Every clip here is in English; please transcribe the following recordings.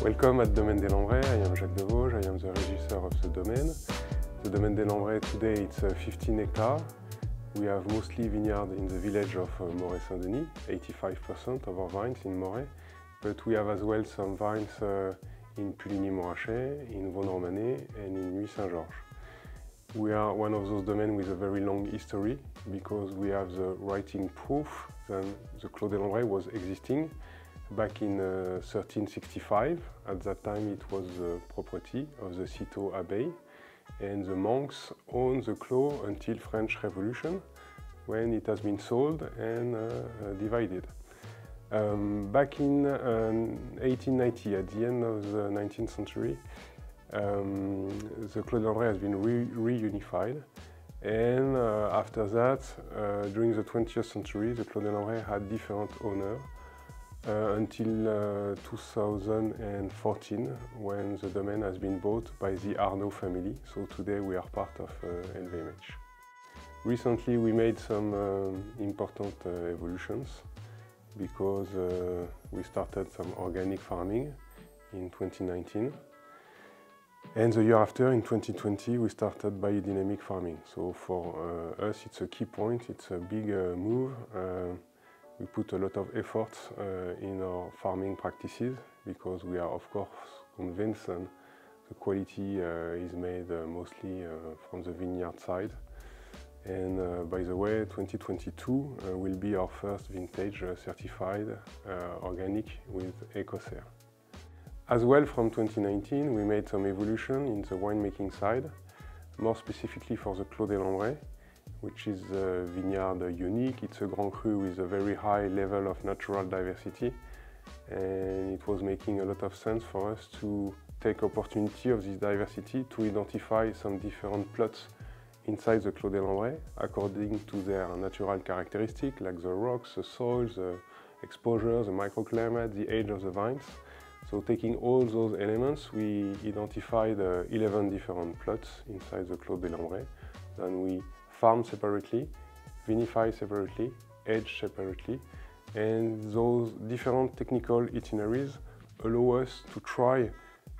Welcome at Domaine des Lambrays. I am Jacques Devauges. I am the regisseur of the Domaine. The Domaine des Lambrays today it's 15 hectares. We have mostly vineyards in the village of Moret-Saint-Denis, 85% of our vines in Moret. But we have as well some vines in Puligny-Morachet, in Vaux-Normanais and in Nuits-Saint-Georges. We are one of those domains with a very long history because we have the writing proof that the Clos des Lambrays was existing back in 1365. At that time it was the property of the Citeaux Abbey, and the monks owned the Clos until French Revolution, when it has been sold and divided. Back in 1890, at the end of the 19th century, the Clos des Lambrays has been reunified, and after that, during the 20th century, the Clos des Lambrays had different owners until 2014, when the domain has been bought by the Arnaud family. So today we are part of LVMH. Recently we made some important evolutions because we started some organic farming in 2019. And the year after, in 2020, we started biodynamic farming. So for us it's a key point, it's a big move. We put a lot of effort in our farming practices because we are of course convinced that the quality is made mostly from the vineyard side. And by the way, 2022 will be our first vintage certified organic with EcoCert. As well, from 2019 we made some evolution in the winemaking side, more specifically for the Clos des Lambrays, which is a vineyard unique. It's a Grand Cru with a very high level of natural diversity, and it was making a lot of sense for us to take opportunity of this diversity to identify some different plots inside the Clos des Lambrays according to their natural characteristics, like the rocks, the soils, the exposure, the microclimate, the age of the vines. So taking all those elements, we identified 11 different plots inside the Clos des Lambrays. Then we farm separately, vinify separately, age separately, and those different technical itineraries allow us to try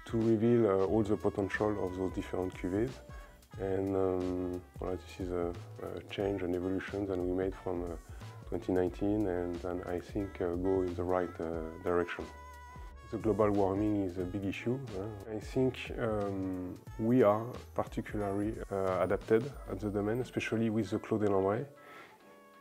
to reveal all the potential of those different cuvées. And this is a change and evolution that we made from 2019, and I think go in the right direction. The global warming is a big issue. I think we are particularly adapted at the domain, especially with the Clos des Lambrays,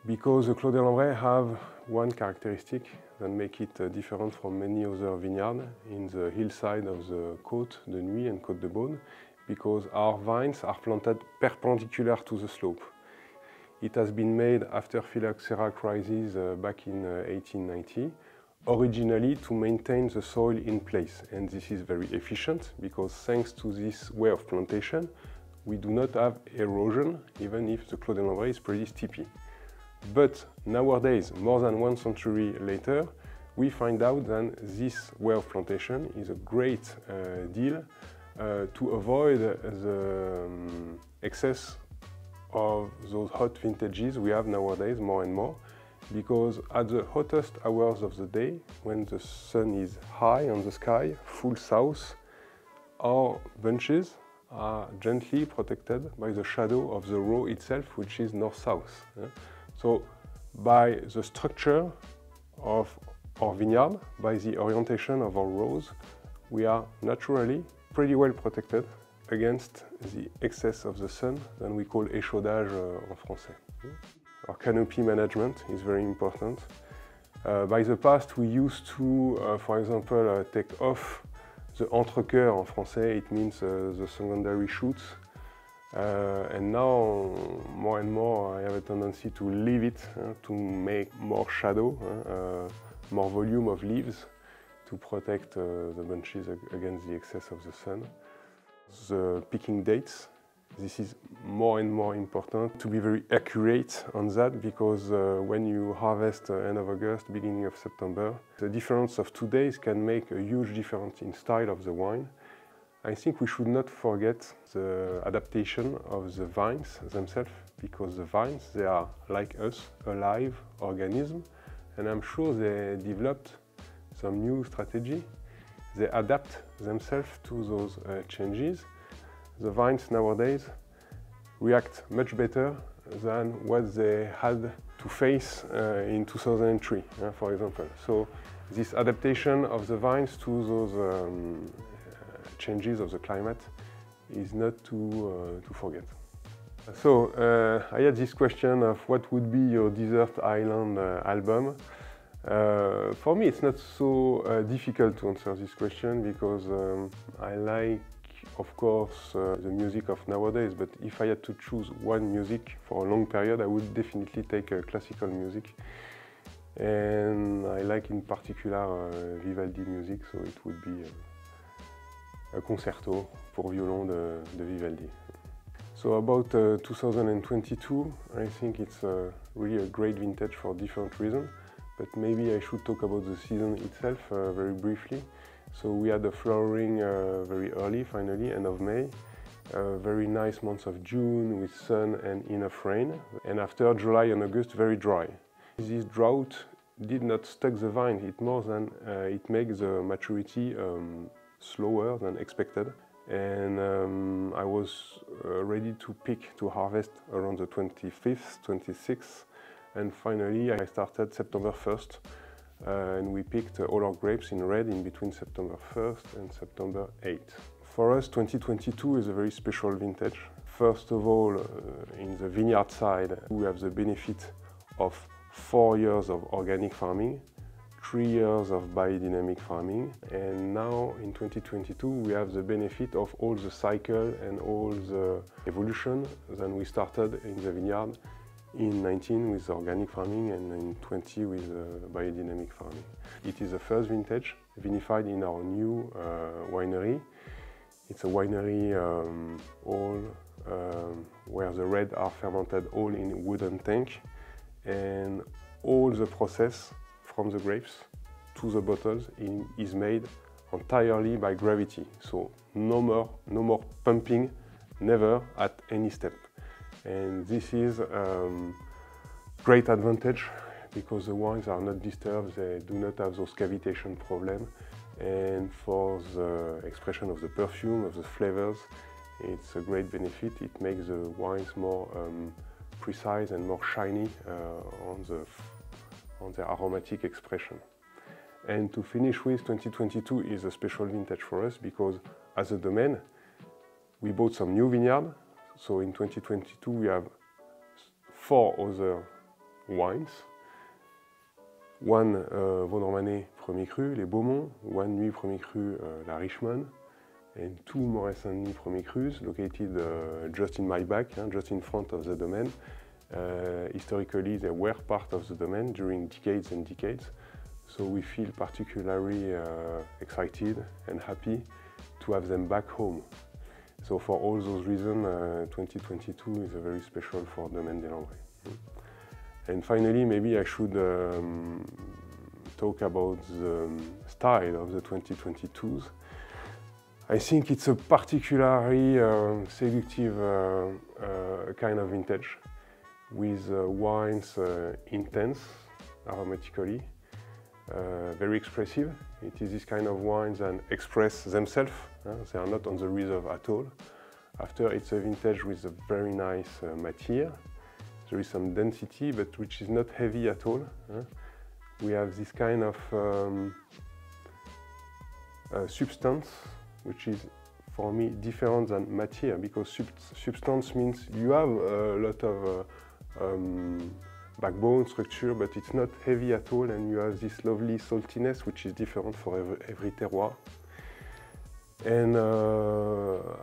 because the Clos des Lambrays have one characteristic that makes it different from many other vineyards in the hillside of the Côte de Nuits and Côte de Beaune, because our vines are planted perpendicular to the slope. It has been made after phylloxera crisis back in 1890. Originally to maintain the soil in place, and this is very efficient because thanks to this way of plantation we do not have erosion, even if the Clos des Lambrays is pretty steepy. But nowadays, more than 1 century later, we find out that this way of plantation is a great deal to avoid the excess of those hot vintages we have nowadays more and more. Because at the hottest hours of the day, when the sun is high on the sky, full south, our bunches are gently protected by the shadow of the row itself, which is north-south. So by the structure of our vineyard, by the orientation of our rows, we are naturally pretty well protected against the excess of the sun that we call échaudage en français. Our canopy management is very important. By the past, we used to, for example, take off the entrecœur en français. It means the secondary shoots. And now, more and more, I have a tendency to leave it to make more shadow, more volume of leaves to protect the bunches against the excess of the sun. The picking dates. This is more and more important to be very accurate on that, because when you harvest end of August, beginning of September, the difference of 2 days can make a huge difference in style of the wine. I think we should not forget the adaptation of the vines themselves, because the vines, they are like us, alive organisms, and I'm sure they developed some new strategy. They adapt themselves to those changes. The vines nowadays react much better than what they had to face in 2003, for example. So this adaptation of the vines to those changes of the climate is not to forget. So I had this question of what would be your desert island album. For me, it's not so difficult to answer this question because I like, of course, the music of nowadays, but if I had to choose one music for a long period, I would definitely take classical music. And I like in particular Vivaldi music, so it would be a concerto pour violon de Vivaldi. So about 2022, I think it's really a great vintage for different reasons, but maybe I should talk about the season itself very briefly. So we had the flowering very early, finally, end of May. Very nice months of June with sun and enough rain. And after July and August, very dry. This drought did not stuck the vine, it makes the maturity slower than expected. And I was ready to harvest around the 25th, 26th. And finally, I started September 1st. And we picked all our grapes in red in between September 1st and September 8th. For us, 2022 is a very special vintage. First of all, in the vineyard side, we have the benefit of 4 years of organic farming, 3 years of biodynamic farming, and now in 2022 we have the benefit of all the cycle and all the evolution that we started in the vineyard in 19 with organic farming and in 20 with biodynamic farming. It is the first vintage vinified in our new winery. It's a winery where the red are fermented all in wooden tank, and all the process from the grapes to the bottles is made entirely by gravity. So no more pumping, never at any step. And this is great advantage because the wines are not disturbed, they do not have those cavitation problems. And for the expression of the perfume, of the flavors, it's a great benefit. It makes the wines more precise and more shiny on the aromatic expression. And to finish with, 2022 is a special vintage for us because as a Domaine, we bought some new vineyard. So in 2022 we have 4 other wines. One Vendromanée Premier Cru, les Beaumont, one Nuit Premier Cru, la Richmond, and 2 Moët-Saint-Denis Premier Crus located just in my back, just in front of the Domaine. Historically, they were part of the Domaine during decades and decades, so we feel particularly excited and happy to have them back home. So for all those reasons, 2022 is a very special for Domaine des Lambrays. And finally, maybe I should talk about the style of the 2022s. I think it's a particularly seductive kind of vintage, with wines intense aromatically, very expressive. It is this kind of wines that express themselves. They are not on the reserve at all. After, it's a vintage with a very nice matière. There is some density, but which is not heavy at all. We have this kind of substance, which is for me different than matière, because substance means you have a lot of backbone structure, but it's not heavy at all, and you have this lovely saltiness, which is different for every terroir. And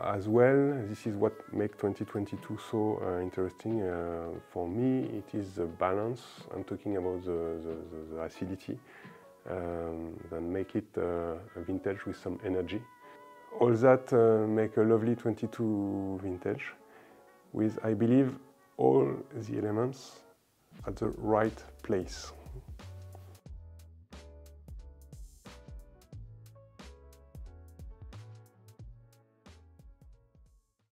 as well, this is what makes 2022 so interesting for me. It is the balance. I'm talking about the acidity that make it a vintage with some energy. All that make a lovely 22 vintage with, I believe, all the elements at the right place.